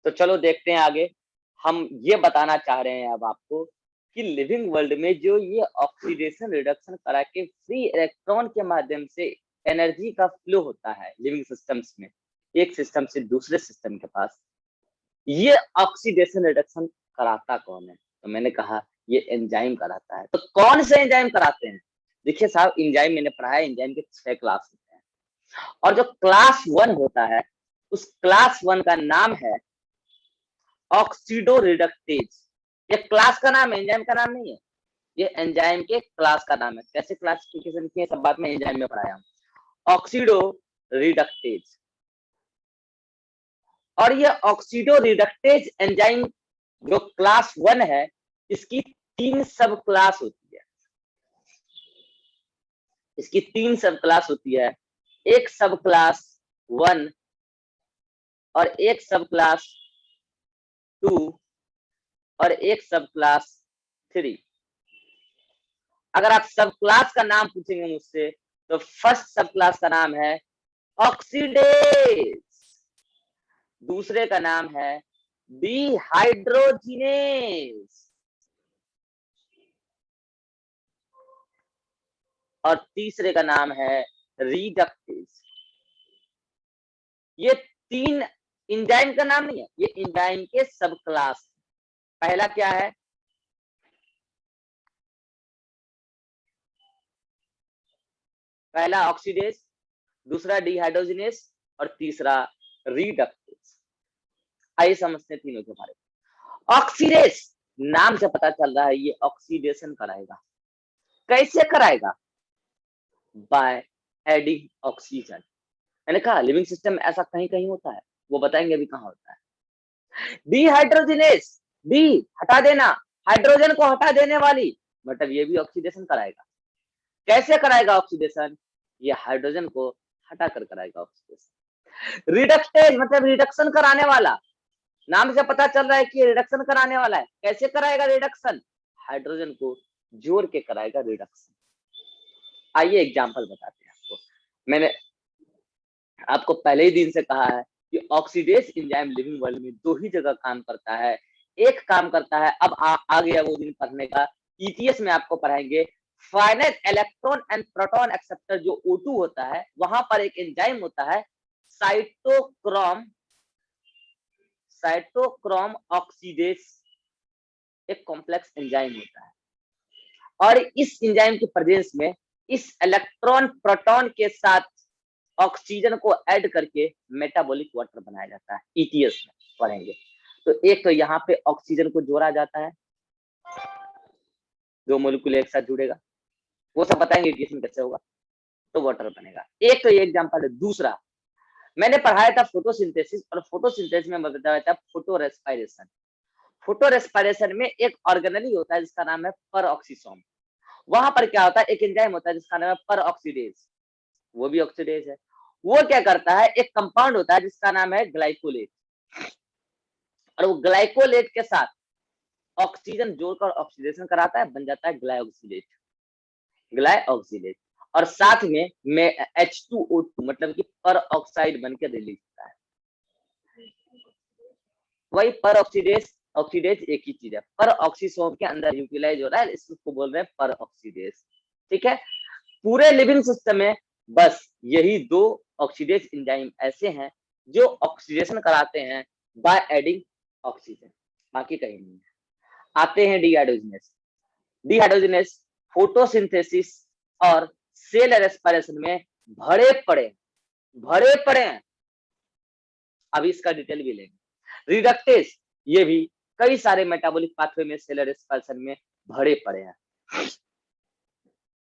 तो चलो देखते हैं आगे। हम ये बताना चाह रहे हैं अब आपको कि लिविंग वर्ल्ड में जो ये ऑक्सीडेशन रिडक्शन करा के फ्री इलेक्ट्रॉन के माध्यम से एनर्जी का फ्लो होता है लिविंग सिस्टम्स में, एक सिस्टम से दूसरे सिस्टम के पास, ये ऑक्सीडेशन रिडक्शन कराता कौन है? तो मैंने कहा ये एंजाइम कराता है। तो कौन से एंजाइम कराते हैं? देखिए साहब, एंजाइम मैंने पढ़ा है, एंजाइम के 6 क्लास होते हैं और जो क्लास 1 होता है उस क्लास 1 का नाम है ऑक्सीडो रिडक्टेज। ये क्लास का नाम है, एंजाइम का नाम नहीं है। ये एंजाइम के क्लास का नाम है। कैसे क्लासिफिकेशन की है सब बात में एंजाइम में पढ़ाया हम। ऑक्सीडो रिडक्टेज, और ये ऑक्सीडो रिडक्टेज एंजाइम जो क्लास 1 है इसकी 3 सब क्लास होती है। इसकी 3 सब क्लास होती है। एक सब क्लास 1 और एक सब क्लास 2 और एक सब क्लास 3। अगर आप सब क्लास का नाम पूछेंगे मुझसे तो फर्स्ट सब क्लास का नाम है ऑक्सीडेज, दूसरे का नाम है डिहाइड्रोजिनेज और तीसरे का नाम है रिडक्टेज। ये 3 एंजाइम का नाम नहीं है, ये एंजाइम के सब क्लास। पहला क्या है? पहला ऑक्सीडेज, दूसरा डिहाइड्रोजिनेज और तीसरा रिडक्टेज। आइए समझते हैं तीनों के बारे में। ऑक्सीडेज, नाम से पता चल रहा है ये ऑक्सीडेशन कराएगा। कैसे कराएगा? By adding oxygen. मैंने कहा लिविंग सिस्टम ऐसा कहीं कहीं होता है, वो बताएंगे अभी कहाँ होता है। डिहाइड्रोजिनेज, डी हटा देना, हाइड्रोजन को हटा देने वाली, मतलब ये भी ऑक्सीडेशन कराएगा। कैसे कराएगा ऑक्सीडेशन? ये हाइड्रोजन को हटा कर कराएगा ऑक्सीडेशन। रिडक्टेज मतलब रिडक्शन कराने वाला, नाम से पता चल रहा है कि रिडक्शन कराने वाला है। कैसे कराएगा रिडक्शन? हाइड्रोजन को जोड़ के कराएगा रिडक्शन। आइए एग्जांपल बताते हैं आपको। मैंने आपको पहले ही दिन से कहा है कि ऑक्सीडेज एंजाइम लिविंग वर्ल्ड में 2 ही जगह काम करता है। एक काम करता है, अब आ गया वो दिन पढ़ने का, ईटीएस में आपको पढ़ाएंगे finite electron and proton acceptor जो O2 होता है, वहां पर एक एंजाइम होता है साइटोक्रोम ऑक्सीडेज, एक कॉम्प्लेक्स एंजाइम होता है। और इस एंजाइम की प्रेजेंस में इस इलेक्ट्रॉन प्रोटॉन के साथ ऑक्सीजन को ऐड करके मेटाबॉलिक वाटर बनाया जाता है। ईटीएस में पढ़ेंगे। तो एक तो यहाँ पे ऑक्सीजन को जोड़ा जाता है, 2 मोलिक्यूल एक साथ जुड़ेगा, वो सब बताएंगे ईटीएस कैसे होगा, तो वाटर बनेगा। एक तो ये एग्जांपल है। दूसरा मैंने पढ़ाया था फोटोसिंथेसिस, और फोटोसिंथेसिस में बताया था फोटो रेस्पिरेशन। फोटो रेस्पिरेशन में एक ऑर्गेनेली होता है जिसका नाम है परऑक्सीसोम। वहां पर क्या होता है, एक एंजाइम होता है जिसका नाम है परऑक्सीडेज, वो भी ऑक्सीडेज है। वो क्या करता है, एक कंपाउंड होता है जिसका नाम है ग्लाइकोलेट, और वो ग्लाइकोलेट के साथ ऑक्सीजन जोड़कर ऑक्सीडेशन कराता है, बन जाता है ग्लाइऑक्सीलेट, और साथ में H2O2 मतलब कि पर ऑक्साइड बनकर रिलीज होता है। वही पर ऑक्सीडेज एक ही चीज है, पर ऑक्सीसोम के अंदर यूटिलाइज हो रहा है, इसको बोल रहे हैं पर ऑक्सीडेज। ठीक है, पूरे लिविंग सिस्टम में बस यही 2 ऑक्सीडेज एंजाइम ऐसे हैं जो ऑक्सीडेशन कराते हैं बाय एडिंग ऑक्सीजन, बाकी कहीं नहीं है। आते हैं डिहाइड्रोजिनेस फोटोसिंथेसिस और सेल रेस्पिरेशन में भरे पड़े हैं। अभी इसका डिटेल भी लेंगे। रिडक्टेज, ये भी कई सारे मेटाबॉलिक पाथवे में सेल रेस्पिरेशन में भरे पड़े हैं।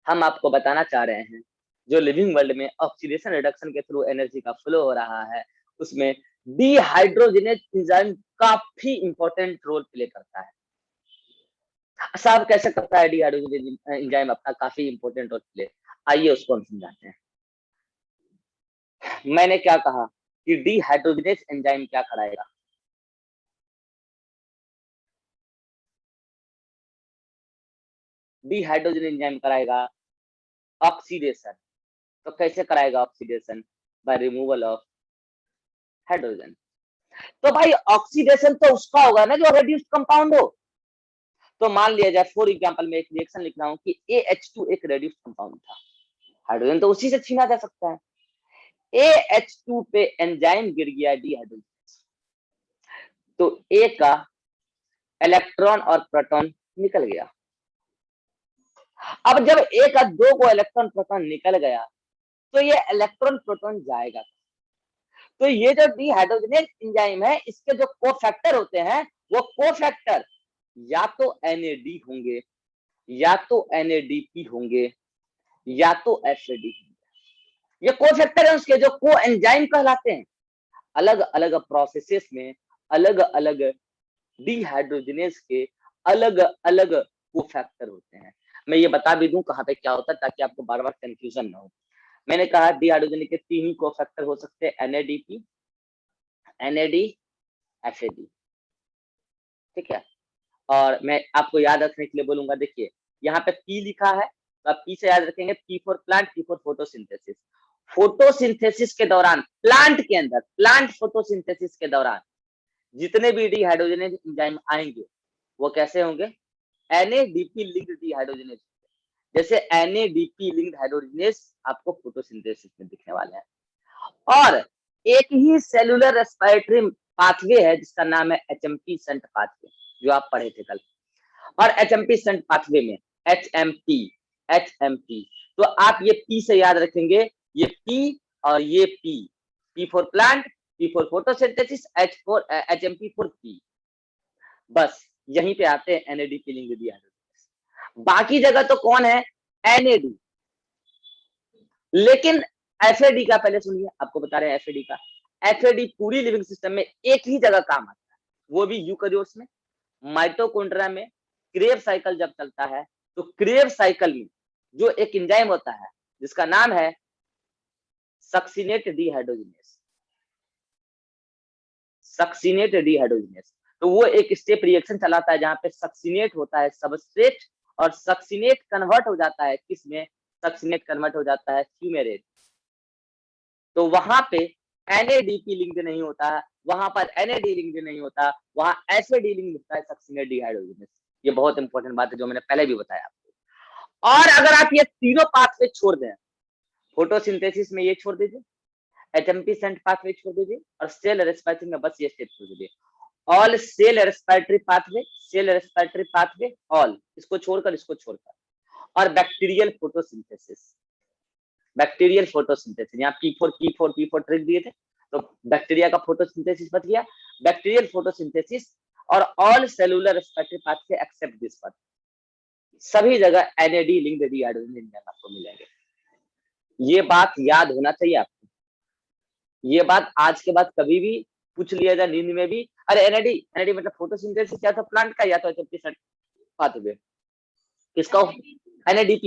हम आपको बताना चाह रहे हैं जो लिविंग वर्ल्ड में ऑक्सीडेशन रिडक्शन के थ्रू एनर्जी का फ्लो हो रहा है, उसमें डिहाइड्रोजिनेज एंजाइम काफी इंपॉर्टेंट रोल प्ले करता है। साहब कैसे करता है डिहाइड्रोजिनेज एंजाइम अपना काफी इंपॉर्टेंट रोल प्ले? आइए उसको हम समझाते हैं। मैंने क्या कहा कि डिहाइड्रोजिनेज एंजाइम क्या कराएगा? डिहाइड्रोजिनेज एंजाइम कराएगा ऑक्सीडेशन। तो कैसे कराएगा oxidation? By removal of hydrogen. तो भाई ऑक्सीडेशन तो उसका होगा ना जो रेड्यूस्ड कंपाउंड हो। तो मान लिया जाए फॉर एग्जांपल मैं एक रिएक्शन लिख रहा हूँ कि AH2 एक रेड्यूस्ड कंपाउंड था, हाइड्रोजन तो उसी से छीना जा सकता है। AH2 पे एंजाइम गिर गया डिहाइड्रोजन, तो A का इलेक्ट्रॉन और प्रोटॉन निकल गया। अब जब A का 2 को इलेक्ट्रॉन प्रोटॉन निकल गया तो ये इलेक्ट्रॉन प्रोटॉन जाएगा। तो ये जो डिहाइड्रोजनेज एंजाइम है इसके जो कोफैक्टर होते हैं वो कोफैक्टर या तो NAD होंगे, या तो NADP होंगे, या तो FAD होंगे। ये कोफैक्टर है उसके जो को एंजाइम कहलाते हैं। अलग अलग प्रोसेसेस में अलग अलग डिहाइड्रोजनेज के अलग अलग कोफैक्टर होते हैं। मैं ये बता भी दूं कहाँ पे क्या होता है ताकि आपको बार बार कंफ्यूजन ना हो। मैंने कहा डिहाइड्रोजन के 3 ही कोफैक्टर हो सकते हैं, NADP, NAD, FAD, ठीक है। और मैं आपको याद रखने के लिए बोलूंगा, देखिए यहाँ पे P लिखा है तो आप P से याद रखेंगे, P for plant, P for photosynthesis. Photosynthesis के दौरान प्लांट के अंदर, प्लांट फोटोसिंथेसिस के दौरान जितने भी डिहाइड्रोजनेज एंजाइम आएंगे वो कैसे होंगे, NADP लिंक्ड डिहाइड्रोजनेज। जैसे NADP लिंक्ड हाइड्रोजनेज आपको फोटोसिंथेसिस में दिखने वाले हैं। और एक ही सेलुलर रेस्पिरेटरी पाथवे है जिसका नाम है HMP शंट पाथवे, जो आप पढ़े थे कल। और HMP शंट पाथवे में HMP, तो आप ये P से याद रखेंगे, ये P और ये P for plant, P for photosynthesis, HMP for P। बस यहीं पे आते हैं NADP लिंक्ड डिहाइड्रोजनेज। बाकी जगह तो कौन है, NAD। लेकिन FAD का पहले सुनिए, आपको बता रहे हैं FAD का। FAD पूरी लिविंग सिस्टम में एक ही जगह काम आता है, वो भी यूकेरियोट्स में, माइटोकॉन्ड्रिया में। क्रेब साइकिल जब चलता है तो क्रेब साइकिल में जो एक एंजाइम होता है जिसका नाम है सक्सिनेट डिहाइड्रोजनेज, सक्सिनेट डिहाइड्रोजनेज, तो वो एक स्टेप रिएक्शन चलाता है जहां पे सक्सिनेट होता है सबस्ट्रेट, और सक्सिनेट कन्वर्ट हो जाता है किसमें, सक्सिनेट कन्वर्ट हो जाता है फ्यूमेरेट। तो वहां पे NADP लिंक्ड नहीं होता, वहां पर NAD लिंक्ड नहीं होता, वहां FAD लिंक्ड होता है सक्सिनेट डिहाइड्रोजनेज। ये बहुत इंपॉर्टेंट बात है जो मैंने पहले भी बताया आपको। और अगर आप ये तीनों पाथवे छोड़ दें, फोटोसिंथेसिस में ये छोड़ दीजिए, HMP शंट पाथवे छोड़ दीजिए, और सेल रेस्पिरेटरी में बस ये स्टेप छोड़ दीजिए, all cell respiratory pathway, cell respiratory pathway all, इसको छोड़कर, इसको छोड़कर। और बैक्टीरियल फोटोसिंथेसिस, बैक्टीरियल फोटोसिंथेसिस, यहाँ P4 ट्रिक दिए थे, तो बैक्टीरिया का फोटोसिंथेसिस बच गया, बैक्टीरियल फोटोसिंथेसिस। और all cellular respiratory pathway except this path, सभी जगह NAD लिंक्ड डिहाइड्रोजन आपको मिलेंगे। ये बात याद होना चाहिए आपको। ये बात आज के बाद कभी भी पूछ लिया जाए नींद में भी, अरे NAD मतलब फोटोसिंथेसिस या तो प्लांट का या तो HMP पाथवे, किसका, NADP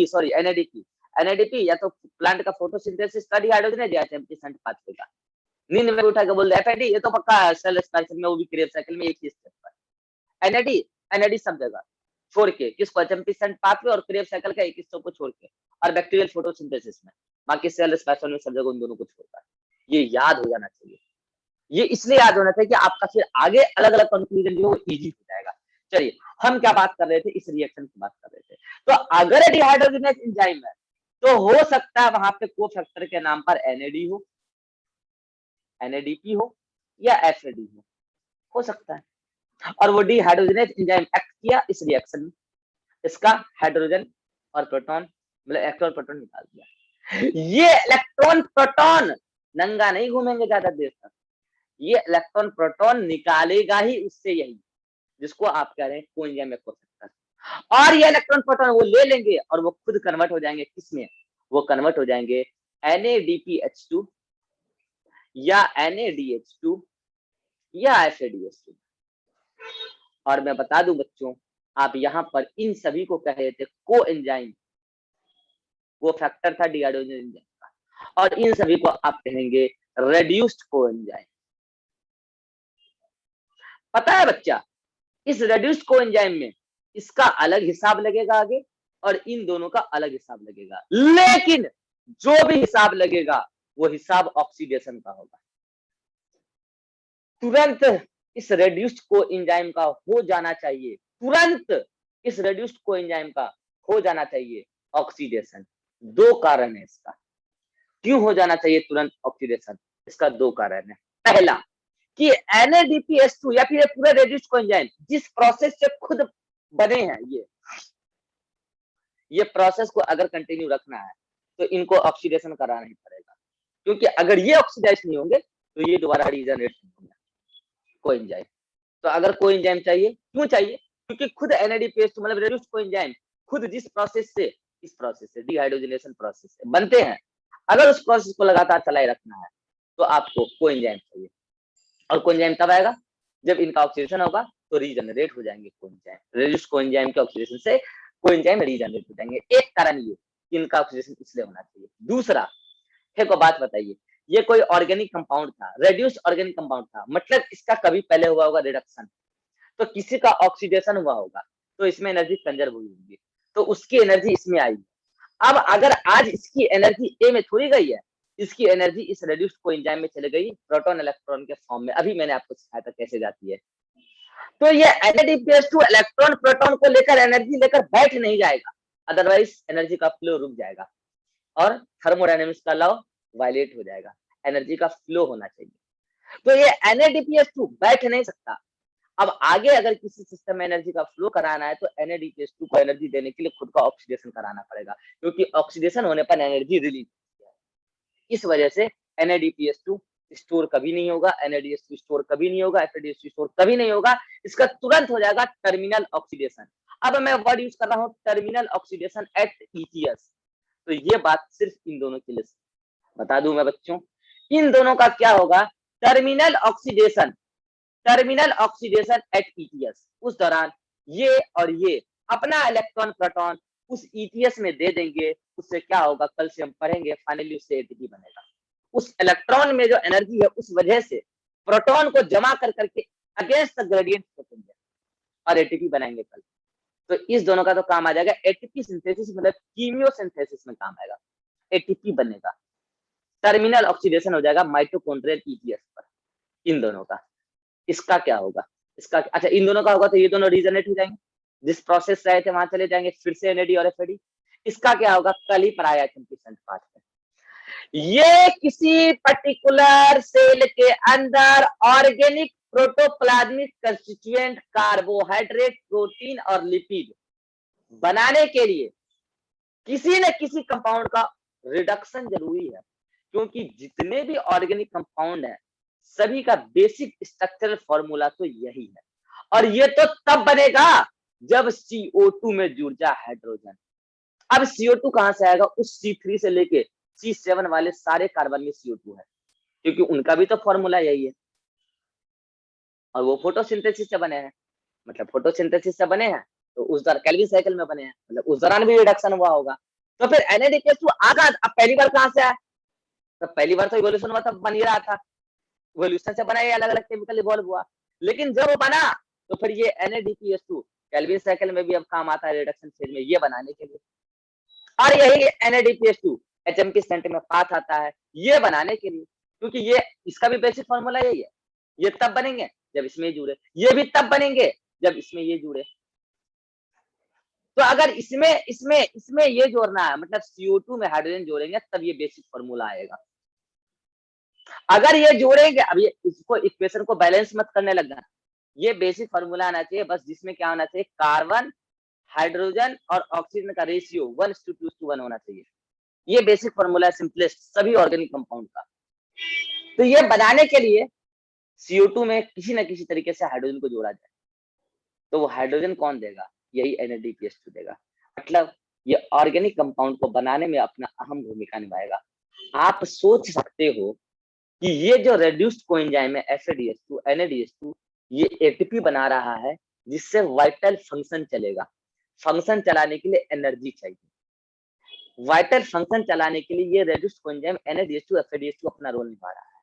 या तो प्लांट का फोटोसिंथेसिस का डिहाइड्रोजन है या HMP शंट पाथवे का। नींद में उठा के बोल दे FAD, ये तो पक्का सेल रेस्पिरेशन में, वो भी क्रेब साइकिल में एक ही स्टेप पर। NAD सब जगह छोड़ के, किसको, HMP शंट पाथवे और क्रेब साइकिल का एक हिस्से को छोड़ के, और बैक्टीरियल फोटोसिंथेसिस में, बाकी सेल रेस्पिरेशन में सब जगह उन दोनों को छोड़कर। ये याद हो जाना चाहिए। ये इसलिए याद होना चाहिए कि आपका फिर आगे अलग अलग कंक्लूजन जो है इजी हो जाएगा। चलिए हम क्या बात कर रहे थे, इस रिएक्शन की बात कर रहे थे। तो अगर डिहाइड्रोजनेज एंजाइम है तो हो सकता है वहां पे कोफैक्टर के नाम पर NAD हो, NADP हो, या FAD हो सकता है। और वो डिहाइड्रोजनेज एंजाइम एक्ट किया इस रिएक्शन में, इसका हाइड्रोजन और प्रोटॉन, मतलब इलेक्ट्रॉन प्रोटॉन निकाल दिया। ये इलेक्ट्रॉन प्रोटॉन नंगा नहीं घूमेंगे ज्यादा देर तक, ये इलेक्ट्रॉन प्रोटॉन निकालेगा ही उससे, यही जिसको आप कह रहे हैं कोएंजाइम कोफैक्टर। और ये इलेक्ट्रॉन प्रोटॉन वो ले लेंगे और वो खुद कन्वर्ट हो जाएंगे किसमें, वो कन्वर्ट हो जाएंगे NADPH2 या NADH2 या FADH2। और मैं बता दूं बच्चों, आप यहाँ पर इन सभी को कह रहे थे को एंजाइम, वो फैक्टर था डिहाइड्रोजन एंजाइम का, और इन सभी को आप कहेंगे रेड्यूस्ड को एंजाइम। पता है बच्चा, इस रेड्यूस्ड को एंजाइम में इसका अलग हिसाब लगेगा आगे, और इन दोनों का अलग हिसाब लगेगा, लेकिन जो भी हिसाब लगेगा वो हिसाब ऑक्सीडेशन का होगा। तुरंत इस रेड्यूस्ड कोएंजाइम का हो जाना चाहिए, तुरंत इस रेड्यूस्ड कोएंजाइम का हो जाना चाहिए ऑक्सीडेशन। 2 कारण है इसका। क्यों हो जाना चाहिए तुरंत ऑक्सीडेशन? इसका 2 कारण है। पहला कि NADPH2 या फिर ये पूरा रेड्यूस्ड कोएंजाइम जिस प्रोसेस से खुद बने हैं ये प्रोसेस को अगर कंटिन्यू रखना है तो इनको ऑक्सीडेशन कराना ही पड़ेगा, क्योंकि अगर ये ऑक्सीडाइज नहीं होंगे तो ये दोबारा रीजनरेट नहीं होंगे कोएंजाइम। तो अगर कोएंजाइम चाहिए, क्यों चाहिए? क्योंकि खुद NADPH2 मतलब रेड्यूस्ड कोएंजाइम खुद जिस प्रोसेस से, इस प्रोसेस से, डिहाइड्रोजनेशन प्रोसेस से बनते हैं, अगर उस प्रोसेस को लगातार चलाए रखना है तो आपको कोएंजाइम चाहिए। और कोएंजाइम तब आएगा जब इनका ऑक्सीडेशन होगा तो रीजनरेट हो जाएंगे कोएंजाइम। रेड्यूस्ड कोएंजाइम के ऑक्सीडेशन से कोएंजाइम रीजनरेट हो जाएंगे। एक कारण ये कि इनका ऑक्सीडेशन इसलिए होना चाहिए। दूसरा, एक बात बताइए, ये कोई ऑर्गेनिक कंपाउंड था, रेड्यूस्ड ऑर्गेनिक कंपाउंड था, मतलब इसका कभी पहले हुआ होगा रिडक्शन, तो किसी का ऑक्सीडेशन हुआ होगा तो इसमें एनर्जी कंजर्व हुई होगी, तो उसकी एनर्जी इसमें आई। अब अगर आज इसकी एनर्जी ए में थोड़ी गई है, इसकी एनर्जी इस रेड्यूस्ड कोएंजाइम में चली गई प्रोटॉन इलेक्ट्रॉन के फॉर्म में। अभी मैंने आपको सिखाया था कैसे जाती है। तो ये NADPH2 इलेक्ट्रॉन प्रोटॉन को लेकर एनर्जी लेकर बैठ नहीं जाएगा, अदरवाइज एनर्जी का फ्लो रुक जाएगा और थर्मोडायनेमिक्स का लॉ वायलेट हो जाएगा। एनर्जी का फ्लो होना चाहिए। तो ये NADPH2 बैठ नहीं सकता। अब आगे अगर किसी सिस्टम में एनर्जी का फ्लो कराना है तो NADPH2 को एनर्जी देने के लिए खुद का ऑक्सीडेशन कराना पड़ेगा, क्योंकि ऑक्सीडेशन होने पर एनर्जी रिलीज होती है। इस वजह से NADPH2 स्टोर कभी नहीं होगा, NADH2 स्टोर कभी नहीं होगा, FADH2 स्टोर कभी नहीं होगा। इसका तुरंत हो जाएगा टर्मिनल ऑक्सीडेशन। अब मैं वर्ड यूज कर रहा हूँ टर्मिनल ऑक्सीडेशन एट ETS। तो ये बात सिर्फ इन दोनों के लिए बता दूं मैं बच्चों, इन दोनों का क्या होगा, terminal oxidation, terminal oxidation at ETS। उस दौरान ये और ये अपना इलेक्ट्रॉन प्रोटॉन उस ETS में दे देंगे। उससे क्या होगा, कल से हम पढ़ेंगे, फाइनली उससे ATP बनेगा। उस इलेक्ट्रॉन में जो एनर्जी है उस वजह से प्रोटॉन को जमा कर करके अगेंस्ट द ग्रेडियंट फेंकेंगे और ATP बनाएंगे कल। तो इस दोनों का तो काम आ जाएगा ATP सिंथेसिस, मतलब कीमियो सिंथेसिस में काम आएगा, ATP बनेगा। टर्मिनल ऑक्सीडेशन हो जाएगा माइटोकॉन्ड्रियल ETS पर इन दोनों का। इसका क्या होगा, इसका अच्छा इन दोनों का होगा तो ये दोनों रीजनरेट हो जाएंगे, जिस प्रोसेस से आए थे वहां चले जाएंगे, फिर से NAD और FAD। इसका क्या होगा, कल ही पढ़ाया कंप्लीशन पार्ट में। ये किसी पर्टिकुलर सेल के अंदर organic protoplasmic constituent carbohydrate, protein और लिपिड बनाने के लिए किसी न किसी कंपाउंड का रिडक्शन जरूरी है, क्योंकि जितने भी ऑर्गेनिक कंपाउंड है सभी का बेसिक स्ट्रक्चरल फॉर्मूला तो यही है। और ये तो तब बनेगा जब CO2 में जुड़ जाए हाइड्रोजन। अब CO2 कहां से आएगा, उस C3 से लेके C7 वाले सारे कार्बन में CO2 है, क्योंकि उनका भी तो फॉर्मूला यही है और वो फोटोसिंथेसिस से बने हैं, मतलब फोटोसिंथेसिस से बने हैं तो उस दौरान केल्विन साइकिल में बने हैं, मतलब उस दौरान भी रिडक्शन हुआ होगा। तो फिर NADPH2 आगा अब पहली बार कहां से आया, तो पहली बार तो इवोल्यूशन हुआ तब बन ही रहा था, इवोल्यूशन से बना, ये अलग अलग केमिकल इवॉल्व हुआ। लेकिन जब वो बना तो फिर ये NADPH2 केल्विन साइकिल में भी अब काम आता है रिडक्शन फेज में ये बनाने के लिए। और यही NADPH2 HMP सेंटर में पाथ आता है ये बनाने के लिए, क्योंकि ये इसका भी बेसिक फॉर्मूला यही है। ये तब बनेंगे जब इसमें जुड़े, ये भी तब बनेंगे जब इसमें ये जुड़े। तो अगर इसमें इसमें इसमें ये जोड़ना है, मतलब CO2 में हाइड्रोजन जोड़ेंगे तब ये बेसिक फॉर्मूला आएगा। अगर ये जोड़ेंगे, अब ये इसको इक्वेशन को बैलेंस मत करने लग जाना, ये बेसिक फॉर्मूला आना चाहिए बस, जिसमें क्या होना चाहिए, कार्बन, हाइड्रोजन और ऑक्सीजन का रेशियो 1:2:1 होना चाहिए। ये बेसिक फॉर्मूला है सिंपलेस्ट सभी ऑर्गेनिक कंपाउंड का। तो ये बनाने के लिए CO2 में किसी न किसी तरीके से हाइड्रोजन को जोड़ा जाए, तो वो हाइड्रोजन कौन देगा, यही NADPH2 देगा। मतलब ये ऑर्गेनिक कंपाउंड को बनाने में अपना अहम भूमिका निभाएगा। आप सोच सकते हो कि ये जो रेड्यूस्ड कोएंजाइम है FADH2 NADH2 ये ATP बना रहा है, जिससे वाइटल फंक्शन चलेगा। फंक्शन चलाने के लिए एनर्जी चाहिए, वाइटल फंक्शन चलाने के लिए ये रेड्यूस्ड कोएंजाइम NADH2 FADH2 अपना रोल निभा रहा है।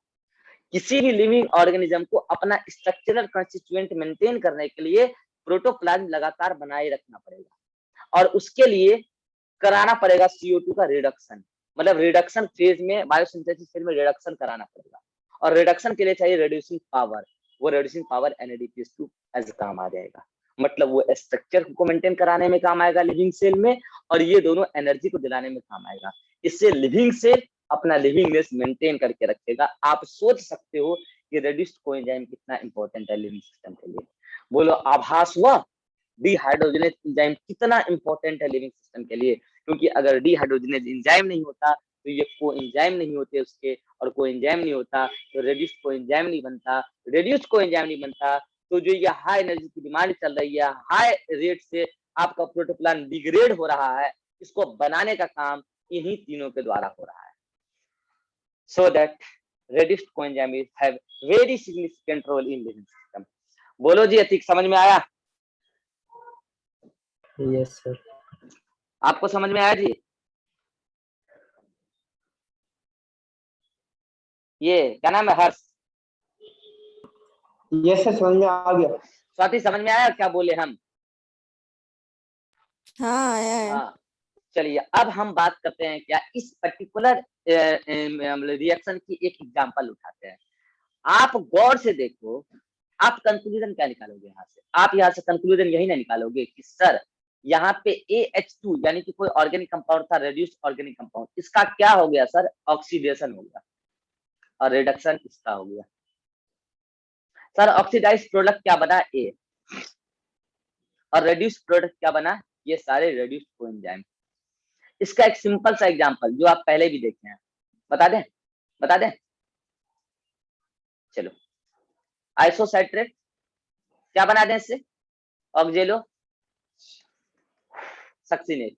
किसी भी लिविंग ऑर्गेनिज्म को अपना स्ट्रक्चरल कंस्टिट्यूएंट मेंटेन करने के लिए प्रोटोप्लाज्म लगातार बनाए रखना पड़ेगा और उसके लिए कराना पड़ेगा CO2 का रिडक्शन, मतलब रिडक्शन फेज में बायोसिंथेसिस फेज में रिडक्शन कराना पड़ेगा और रिडक्शन के लिए चाहिए रिड्यूसिंग पावर। वो रिड्यूसिंग पावर NADPH2 एज काम आ जाएगा। मतलब वो स्ट्रक्चर को मेंटेन कराने में काम आएगा लिविंग सेल में, और ये दोनों एनर्जी को दिलाने में काम आएगा। इससे लिविंग सेल अपना लिविंगनेस मेंटेन करके रखेगा। आप सोच सकते हो कि रेड्यूस्ड कोएंजाइम कितना इंपॉर्टेंट है लिविंग सिस्टम के लिए। बोलो आभास हुआ डिहाइड्रोजनेज एंजाइम कितना इंपॉर्टेंट है लिविंग सिस्टम के लिए, क्योंकि अगर डिहाइड्रोजनेज एंजाइम नहीं होता तो ये कोएंजाइम नहीं होते उसके, और कोएंजाइम नहीं होता तो रेड्यूस्ड कोएंजाइम नहीं बनता, रेड्यूस्ड कोएंजाइम नहीं बनता तो जो ये हाई एनर्जी की डिमांड चल रही है, हाई रेट से आपका प्रोटोप्लान डिग्रेड हो रहा है, इसको बनाने का काम इन्हीं तीनों के द्वारा हो रहा है। So that reduced coenzymes have very significant role in living system। बोलो जी अतिक, समझ में आया? Yes sir. आपको समझ में आया जी? ये क्या नाम है? हर्ष? यस सर, समझ में आ गया। स्वाति समझ में आया क्या बोले हम? हाँ आया है। हाँ, चलिए अब हम बात करते हैं क्या इस पर्टिकुलर रिएक्शन की एक एग्जांपल उठाते हैं। आप गौर से देखो, आप कंक्लूजन क्या निकालोगे यहाँ से? आप यहाँ से कंक्लूजन यही ना निकालोगे कि सर यहाँ पे AH2 यानी कि कोई ऑर्गेनिक कंपाउंड था, रेड्यूस्ड ऑर्गेनिक कंपाउंड, इसका क्या हो गया सर? ऑक्सीडेशन हो गया, और रिडक्शन इसका हो गया। सर ऑक्सीडाइज्ड प्रोडक्ट क्या बना? A, और रेड्यूस्ड प्रोडक्ट क्या बना? ये सारे रेड्यूस्ड कोएंजाइम। इसका एक सिंपल सा एग्जांपल जो आप पहले भी देखे हैं, बता दें? बता दें? चलो, आइसोसाइट्रेट क्या बना दें इससे? ऑक्जेलो सक्सिनेट।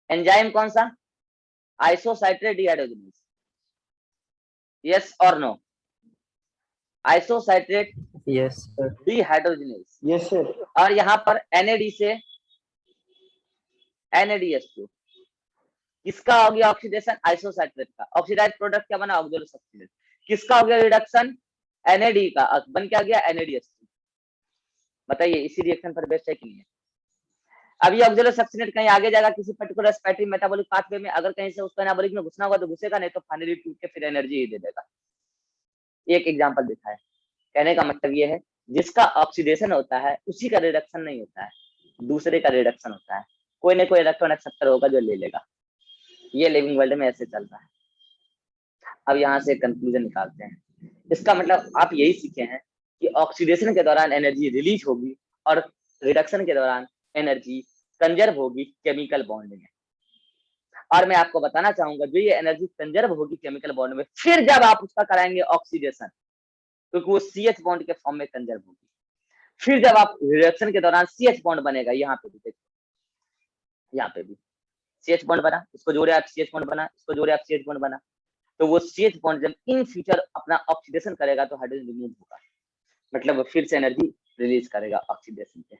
एंजाइम कौन सा? Isocitrate dehydrogenase. यस और no? Isocitrate yes sir. Dehydrogenase. Yes sir. और यहाँ पर NAD से NADH2, किसका हो गया ऑक्सीडेशन? आइसोसाइट्रेट का। ऑक्सीडाइज्ड प्रोडक्ट क्या बना? ऑक्जेलो सक्सिनेट। किसका हो गया रिडक्शन? NAD का। बन क्या गया? NADH2। बताइए इसी रिएक्शन पर बेस्ड है कि नहीं है? अब ये ऑक्जेलो सक्सिनेट कहीं आगे जाएगा किसी पर्टिकुलर स्पैटरी मेटाबॉलिक पाथवे में, अगर कहीं से उसको एनाबॉलिक में घुसना होगा तो घुसेगा, नहीं तो फाइनली टूट के फिर एनर्जी ही दे देगा। एक एग्जांपल दिखा है। कहने का मतलब ये है जिसका ऑक्सीडेशन होता है उसी का रिडक्शन नहीं होता है, दूसरे का रिडक्शन होता है। कोई ना कोई इलेक्ट्रॉन एक्सेप्टर होगा जो ले लेगा। ये लिविंग वर्ल्ड में ऐसे चल रहा है। अब यहाँ से कंक्लूजन निकालते हैं। इसका मतलब आप यही सीखे हैं कि ऑक्सीडेशन के दौरान एनर्जी रिलीज होगी और रिडक्शन के दौरान एनर्जी कंजर्व होगी केमिकल बॉन्ड में। और मैं आपको बताना चाहूंगा जो ये एनर्जी कंजर्व होगी केमिकल बॉन्ड में, फिर जब आप उसका कराएंगे ऑक्सीडेशन, क्योंकि वो CH बॉन्ड के फॉर्म में कंजर्व होगी, फिर जब आप रिएक्शन के दौरान CH बॉन्ड बनेगा, यहाँ पे भी देखो, यहाँ पे भी CH बॉन्ड बना, इसको जोड़े आप CH बॉन्ड बना, इसको जोड़े आप CH बॉन्ड बना, तो वो CH बॉन्ड जब इन फ्यूचर अपना ऑक्सीडेशन करेगा तो हाइड्रोजन रिमूव होगा, मतलब वो फिर से एनर्जी रिलीज करेगा ऑक्सीडेशन से।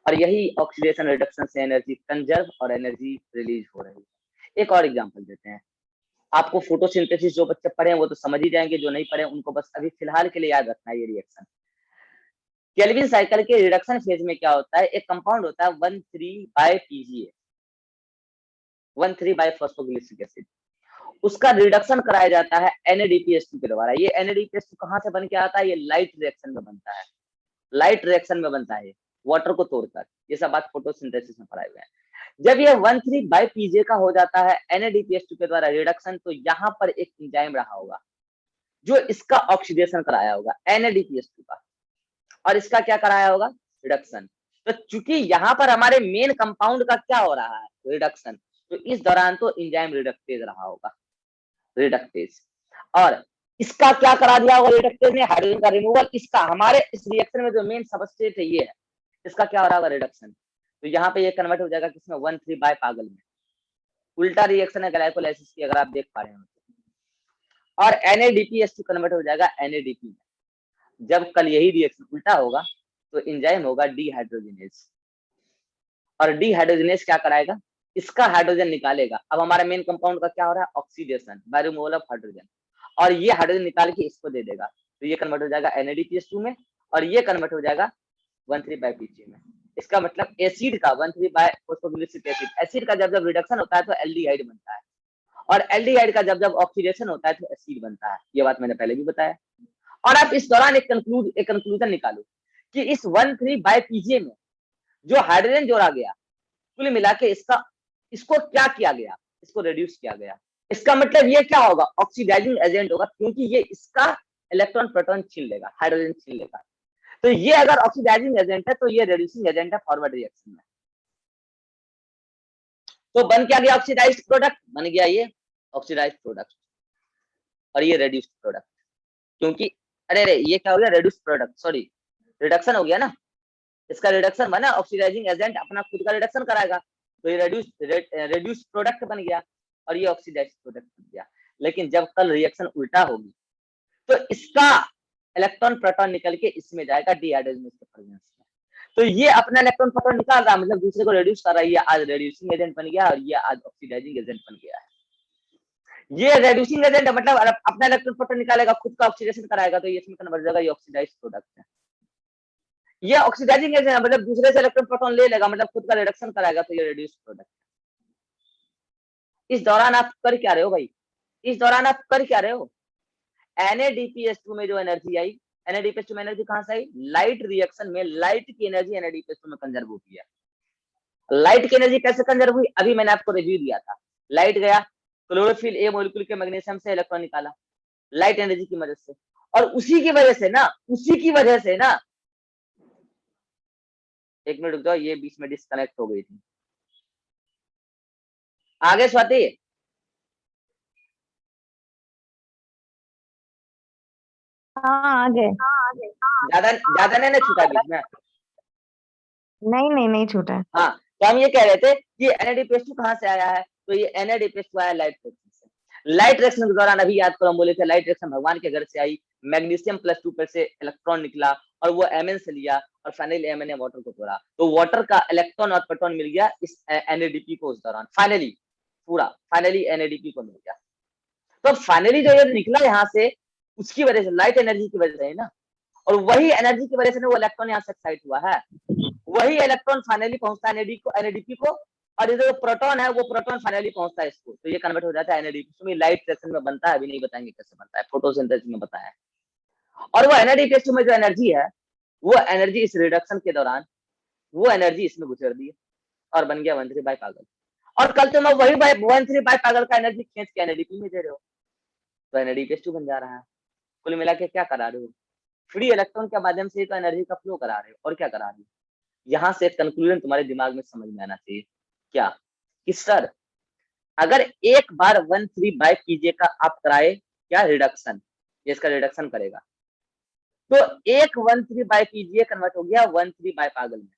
और यही ऑक्सीडेशन रिडक्शन से एनर्जी कंजर्व और एनर्जी रिलीज हो रही है। एक और एग्जांपल देते हैं। आपको फोटोसिंथेसिस जो बच्चे पढ़े हैं वो तो समझ ही जाएंगे, जो नहीं पढ़े उनको बस अभी फिलहाल के लिए याद रखना है ये रिएक्शन। केल्विन साइकिल के रिडक्शन फेज में क्या होता है? एक कंपाउंड होता है 1,3-PGA, 1,3-फॉस्फोग्लिसरिक एसिड, उसका रिडक्शन कराया जाता है NADPH2 के द्वारा। ये NADPH2 कहां से बन के आता है? ये लाइट रिएक्शन में बनता है, लाइट रिएक्शन में बनता है वाटर को तोड़कर। ये सब बात फोटोसिंथेसिस में पढ़ाए हुए हैं। जब ये 1,3-PGA का हो जाता है NADPH2 के द्वारा रिडक्शन, तो यहाँ पर एक एंजाइम रहा होगा जो इसका ऑक्सीडेशन कराया होगा NADPH2 का, और इसका क्या कराया होगा? रिडक्शन। तो चूंकि यहाँ पर हमारे मेन कंपाउंड का क्या हो रहा है? रिडक्शन, तो इस दौरान तो एंजाइम रिडक्टेज रहा होगा, रिडक्टेज। और इसका क्या करा दिया होगा रिडक्टेज ने? हाइड्रोजन का रिमूवल। इसका हमारे इस रिएक्शन में जो मेन सबस्ट्रेट है ये है, इसका क्या हो रहा होगा? रिडक्शन। तो यहाँ पे ये कन्वर्ट हो जाएगा किसमें? 1,3 पागल में। उल्टा रिएक्शन है ग्लाइकोलाइसिस की, अगर आप देख पा रहे हो। और NADPH2 कन्वर्ट हो जाएगा NADP में। जब कल यही रिएक्शन उल्टा होगा तो एंजाइम होगा डिहाइड्रोजिनेज, और डिहाइड्रोजिनेज क्या कराएगा? इसका हाइड्रोजन निकालेगा। अब हमारा मेन कंपाउंड का क्या हो रहा है? Oxidation by removal of hydrogen, और ये हाइड्रोजन निकाल के इसको दे देगा, तो ये कन्वर्ट हो जाएगा NADPH2 में, और ये कन्वर्ट हो जाएगा 1,3-PGA में। इसका मतलब एसिड का 1,3-फॉस्फोग्लिसरिक एसिड, एसिड का जब जब रिडक्शन होता है तो एल्डिहाइड बनता है, और एल्डिहाइड का जब जब ऑक्सीडेशन होता है तो एसिड बनता है। ये बात मैंने पहले भी बताया। और आप इस दौरान एक कंक्लूजन निकालो कि इस 13 बाय पीजीए में जो हाइड्रोजन जोड़ा गया, कुल मिला के इसको क्या किया गया, इसको रिड्यूस किया गया। इसका मतलब ये क्या होगा, ऑक्सीडाइजिंग एजेंट होगा, क्योंकि ये इसका इलेक्ट्रॉन प्रोटॉन छीन लेगा, हाइड्रोजन छीन लेगा। तो ये अगर ऑक्सीडाइजिंग एजेंट है तो ये रिड्यूसिंग एजेंट है फॉरवर्ड रिएक्शन में। तो बन क्या गया, ऑक्सीडाइज्ड प्रोडक्ट बन गया ये ऑक्सीडाइज्ड प्रोडक्ट, और ये रिड्यूस्ड प्रोडक्ट, क्योंकि अरे ये क्या हो गया, रिड्यूस्ड प्रोडक्ट, सॉरी रिडक्शन हो गया ना, इसका रिडक्शन बना, ऑक्सीडाइजिंग एजेंट अपना खुद का रिडक्शन कराएगा, तो ये रिड्यूस्ड प्रोडक्ट बन गया और ये ऑक्सीडाइज्ड प्रोडक्ट बन गया। लेकिन जब कल रिएक्शन उल्टा होगी तो इसका इलेक्ट्रॉन प्रोटॉन निकल के इसमें जाएगा डीहाइड्रोजनेज के प्रेजेंस में। तो ये अपना इलेक्ट्रॉन प्रोटॉन निकाल रहा है, मतलब दूसरे को रिड्यूस कर रहा है, ये आज रिड्यूसिंग एजेंट बन गया और ये आज ऑक्सीडाइजिंग एजेंट बन गया है। ये रिड्यूसिंग एजेंट मतलब अपना इलेक्ट्रॉन प्रोटॉन निकालेगा, खुद का ऑक्सीडेशन कराएगा, तो ये इसमें कन्वर्ट हो जाएगा, ये ऑक्सीडाइज्ड प्रोडक्ट है। ये ऑक्सीडाइजिंग एजेंट मतलब दूसरे से इलेक्ट्रॉन प्रोटॉन ले लेगा, मतलब खुद का रिडक्शन कराएगा, तो ये रिड्यूस्ड प्रोडक्ट। इस दौरान आप कर क्या रहे हो भाई, इस दौरान आप कर क्या रहे हो, NADPH2 में जो एनर्जी आई, NADPH2 में एनर्जी कहां से आई, लाइट रिएक्शन में लाइट की एनर्जी NADPH2 में कंजर्व होती है। लाइट की एनर्जी कैसे कंजर्व हुई, अभी मैंने आपको रिव्यू दिया था। लाइट गया, क्लोरोफिल ए मॉलिक्यूल के मैग्नीशियम से इलेक्ट्रॉन निकाला, लाइट एनर्जी की मदद से, और उसी की वजह से ना, एक मिनट रुक जाओ, ये बीच में डिस्कनेक्ट हो गई थी। आगे स्वाति, हाँ आगे। ज्यादा नहीं छूटा बीच में, नहीं छूटा है। हाँ। तो हम ये कह रहे थे कि NADPH2 कहां से आया है, तो ये NADPH2 आया लाइट रिएक्शन से। लाइट रिएक्शन के दौरान अभी याद करो हम बोले थे, लाइट रिएक्शन भगवान के घर से आई, मैग्नीशियम +2 पर से इलेक्ट्रॉन निकला और वो Mn से लिया और फाइनली Mn ने वाटर को तोड़ा, तो वाटर का इलेक्ट्रॉन और प्रोटॉन मिल गया इस NADP को उस दौरान, फाइनली NADP को मिल गया। तो फाइनली जो ये निकला यहाँ से, उसकी वजह से, लाइट एनर्जी की वजह से है ना, और वही एनर्जी की वजह से वो इलेक्ट्रॉन यहाँ से एक्साइट हुआ है, वही इलेक्ट्रॉन फाइनली पहुंचता है NADP को, और ये जो प्रोटॉन है वो प्रोटॉन फाइनली पहुंचता है इसको, तो ये कन्वर्ट हो जाता है NADP में, लाइट रिएक्शन में बनता है, अभी नहीं बताएंगे कैसे बनता है, फोटोसिंथेसिस में बताया है। और वो NADPH2 में जो एनर्जी है, वो एनर्जी इस रिडक्शन के दौरान वो एनर्जी इसमें गुजर दी और बन गया 13 बाय पागल। और कल तो मैं वही 13 बाय पागल का एनर्जी खींच के NADP में दे रहे हो, तो NADPH2 बन जा रहा है। कुल मिला के क्या करा रहे हो, फ्री इलेक्ट्रॉन के माध्यम से तो एनर्जी का फ्लो करा रहे हो, और क्या करा रहे हो। यहाँ से एक कंक्लूजन तुम्हारे दिमाग में समझ में आना चाहिए, क्या कि सर अगर एक बार 13 बाय कीजिए का आप कराए क्या रिडक्शन, ये इसका रिडक्शन करेगा, तो एक 13 बाय कीजिए कन्वर्ट हो गया 13 बाय पागल में,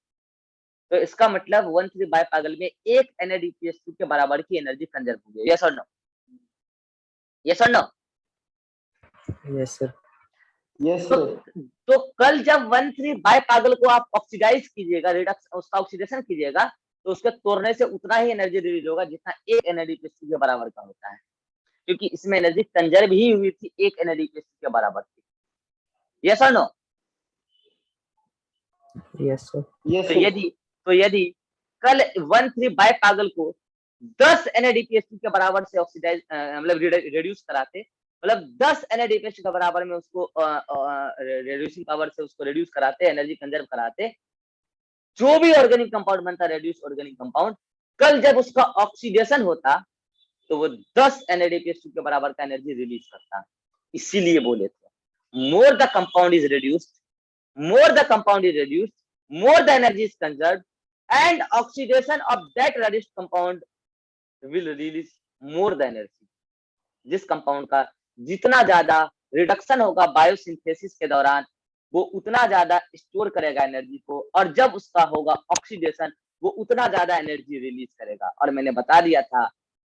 तो इसका मतलब 13 बाय पागल में एक NADPH2 के बराबर की एनर्जी कंजर्व हो गई। यस और नो, यस और नो, यस सर। तो कल जब 13 बाय पागल को आप ऑक्सीडाइज कीजिएगा, रिडक्शन उसका ऑक्सीडेशन कीजिएगा, तो उसके तोड़ने से उतना ही एनर्जी रिलीज होगा जितना एक NADPH2 के बराबर का होता है, क्योंकि इसमें एनर्जी कंजर्व ही हुई थी एक NADPH2 के बराबर थी। यस और नो, यस सर। तो यदि कल 13 बाय पागल को 10 NADPH2 के बराबर से ऑक्सीडाइज मतलब रिड्यूस कराते, मतलब 10 NADPH2 के बराबर में उसको रिड्यूसिंग पावर से उसको रिड्यूस कराते, एनर्जी कंजर्व कराते, जो भी ऑर्गेनिक कंपाउंड बनता रेड्यूस ऑर्गेनिक कंपाउंड, कल जब उसका ऑक्सीडेशन होता तो वो 10 NADPH2 के बराबर का एनर्जी रिलीज करता। इसीलिए बोले थे more the compound is reduced, more the compound is reduced, more the energy is conserved, and oxidation of that reduced compound will release more the energy। जिस कंपाउंड का जितना ज्यादा रिडक्शन होगा बायोसिंथेसिस के दौरान, वो उतना ज्यादा स्टोर करेगा एनर्जी को, और जब उसका होगा ऑक्सीडेशन वो उतना ज्यादा एनर्जी रिलीज करेगा। और मैंने बता दिया था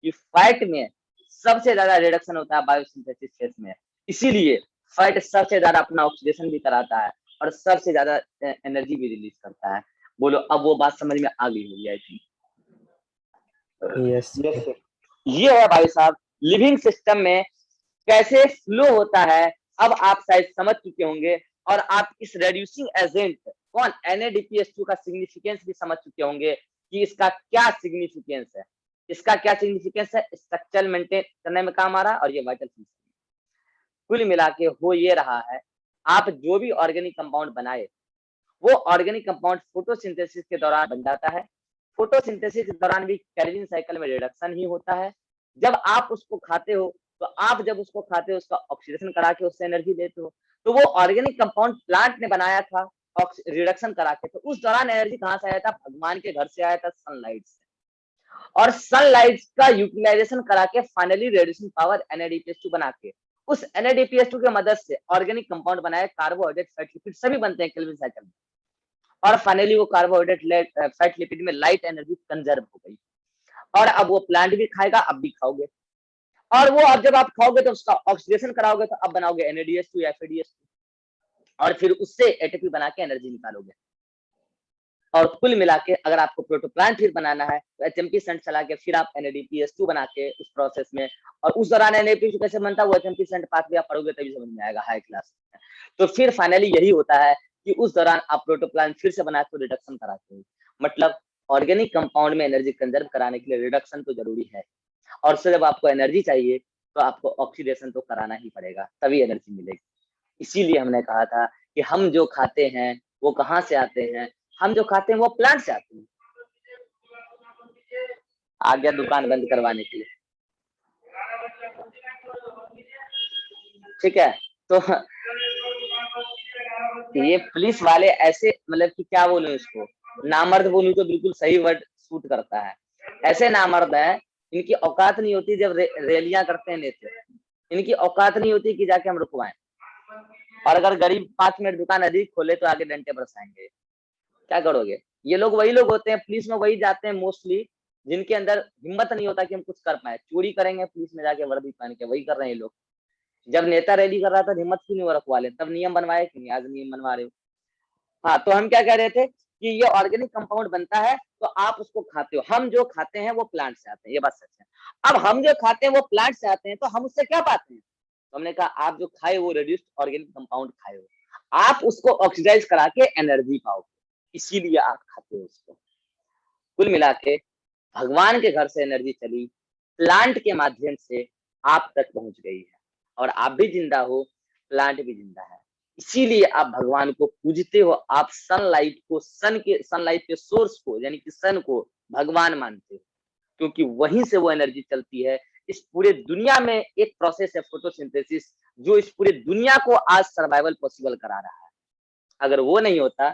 कि फैट में सबसे ज्यादा रिडक्शन होता है बायोसिंथेसिस फेज में, इसीलिए फैट सबसे ज्यादा अपना ऑक्सीडेशन भी कराता है और सबसे ज्यादा एनर्जी भी रिलीज करता है। बोलो अब वो बात समझ में आ गई होगी आई थिंक। यस ये है भाई साहब लिविंग सिस्टम में कैसे फ्लो होता है, अब आप शायद समझ चुके होंगे, और आप इस रेड्यूसिंग एजेंट कौन NADPH2 का सिग्निफिकेंस भी समझ चुके होंगे कि इसका क्या सिग्निफिकेंस है, इसका क्या सिग्निफिकेंस है, स्ट्रक्चर मेंटेन करने में काम आ रहा है और ये वाइटल फंक्शन। कुल मिला के हो ये रहा है आप जो भी ऑर्गेनिक कंपाउंड बनाए वो ऑर्गेनिक कंपाउंड फोटोसिंथेसिस के दौरान बन जाता है। फोटोसिंथेसिस के दौरान भी कैल्विन साइकिल में रिडक्शन ही होता है। जब आप उसको खाते हो तो आप जब उसको खाते हो उसका ऑक्सीडेशन करा के उससे एनर्जी लेते हो। तो वो ऑर्गेनिक कंपाउंड प्लांट ने बनाया था रिडक्शन करा के, तो उस दौरान एनर्जी कहाँ से आया था? भगवान के घर से आया था, सनलाइट से। और सनलाइट का यूटिलाइजेशन करा के फाइनली रेडिएशन पावर NADPH2 बना के उस NADPH2 की मदद से ऑर्गेनिक कंपाउंड बनाए, कार्बोहाइड्रेट, फैट, लिपिड सभी बनते हैं केल्विन साइकिल में। और फाइनली वो कार्बोहाइड्रेट, फैट, लिपिड में लाइट एनर्जी कंजर्व हो गई और अब वो प्लांट भी खाएगा, अब भी खाओगे। और वो अब जब आप खाओगे तो उसका ऑक्सीडेशन कराओगे तो अब बनाओगे NADH2 या FADH2 और फिर उससे ATP बना के एनर्जी निकालोगे। और कुल मिला के अगर आपको प्रोटोप्लांट फिर बनाना है तो HMP सेंट चला के फिर आप NADPH2 बना के उस प्रोसेस में, और उस दौरान NADPH2 कैसे बनता है वो HMP सेंट पाथवे आप पढ़ोगे तभी समझ में आएगा हाई क्लास में। तो फिर फाइनली यही होता है कि उस दौरान आप प्रोटोप्लांट फिर से बनाते हो, रिडक्शन कराते हो। मतलब ऑर्गेनिक कंपाउंड में एनर्जी कंजर्व कराने के लिए रिडक्शन तो जरूरी है, और उससे जब आपको एनर्जी चाहिए तो आपको ऑक्सीडेशन तो कराना ही पड़ेगा, तभी एनर्जी मिलेगी। इसीलिए हमने कहा था कि हम जो खाते हैं वो कहाँ से आते हैं? हम जो खाते हैं वो प्लांट से आते हैं। आ गया दुकान बंद करवाने के लिए, ठीक है। तो ये पुलिस वाले ऐसे, मतलब कि क्या बोलूं इसको, नामर्द बोलूं तो बिल्कुल सही वर्ड सूट करता है। ऐसे नामर्द है, इनकी औकात नहीं होती जब रैलियां करते हैं नेता, इनकी औकात नहीं होती कि जाके हम रुकवाएं, और अगर गरीब 5 मिनट दुकान अधिक खोले तो आगे डंडे बरसाएंगे। क्या करोगे? ये लोग वही लोग होते हैं, पुलिस में वही जाते हैं मोस्टली जिनके अंदर हिम्मत नहीं होता कि हम कुछ कर पाए। चोरी करेंगे पुलिस में जाके वर्दी पहन के, वही कर रहे हैं ये लोग। जब नेता रैली कर रहा था हिम्मत क्यों नहीं रखवा ले, तब नियम बनवाए कि नहीं, आज नियम बनवा रहे हो। हाँ, तो हम क्या कह रहे थे कि ये ऑर्गेनिक कंपाउंड बनता है तो आप उसको खाते हो। हम जो खाते हैं वो प्लांट से आते हैं, ये बात सच है। अब हम जो खाते हैं वो प्लांट से आते हैं तो हम उससे क्या पाते हैं? तो हमने कहा आप जो खाए वो रिड्यूस्ड ऑर्गेनिक कंपाउंड खाए हो, आप उसको ऑक्सीडाइज करा के एनर्जी पाओगे, इसीलिए आप खाते हो उसको। कुल मिला के भगवान के घर से एनर्जी चली, प्लांट के माध्यम से आप तक पहुंच गई है, और आप भी जिंदा हो, प्लांट भी जिंदा है। इसीलिए आप भगवान को पूजते हो, आप सनलाइट को, सनलाइट के सोर्स को यानी कि सन को भगवान मानते हो, क्योंकि वहीं से वो एनर्जी चलती है। इस पूरे दुनिया में एक प्रोसेस है फोटोसिंथेसिस, जो इस पूरे दुनिया को आज सर्वाइवल पॉसिबल करा रहा है। अगर वो नहीं होता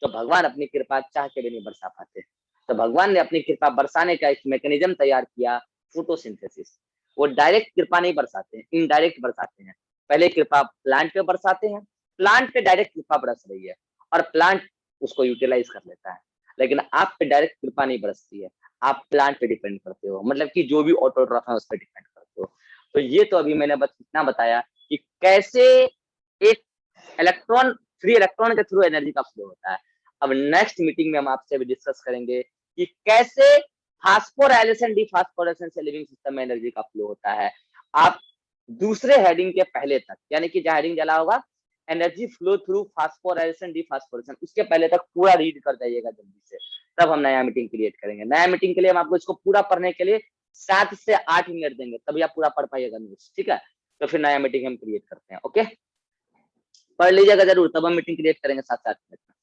तो भगवान अपनी कृपा चाह के भी नहीं बरसा पाते। तो भगवान ने अपनी कृपा बरसाने का एक मैकेनिज्म तैयार किया, फोटोसिंथेसिस। वो डायरेक्ट कृपा नहीं बरसाते हैं, इनडायरेक्ट बरसाते हैं। पहले कृपा प्लांट पे बरसाते हैं, प्लांट पे डायरेक्ट कृपा बरस रही है और प्लांट उसको यूटिलाइज कर लेता है। लेकिन आप पे डायरेक्ट कृपा नहीं बरसती है, आप प्लांट पे डिपेंड करते हो, मतलब कि जो भी ऑटोट्रॉफ है उस पर डिपेंड करते हो। तो ये तो अभी मैंने बस इतना बताया कि कैसे एक इलेक्ट्रॉन, फ्री इलेक्ट्रॉन के थ्रू एनर्जी का फ्लो होता है। अब नेक्स्ट मीटिंग में हम आपसे भी डिस्कस करेंगे कि कैसे फास्फोराइलेशन डिफास्फोरेशन से लिविंग सिस्टम में एनर्जी का फ्लो होता है। आप दूसरे हेडिंग के पहले तक, यानी कि जहां हेडिंग चला होगा एनर्जी फ्लो थ्रू फास्फोराइलेशन डिफास्फोरेशन, उसके पहले तक पूरा रीड कर जाइएगा जल्दी से, तब हम नया मीटिंग क्रिएट करेंगे। नया मीटिंग के लिए हम आपको इसको पूरा पढ़ने के लिए 7 से 8 मिनट देंगे, तभी आप पूरा पढ़ पाइएगा न्यूज, ठीक है। तो फिर नया मीटिंग हम क्रिएट करते हैं, ओके। पढ़ लीजिएगा जरूर, तब हम मीटिंग क्रिएट करेंगे 7 से 8 मिनट में।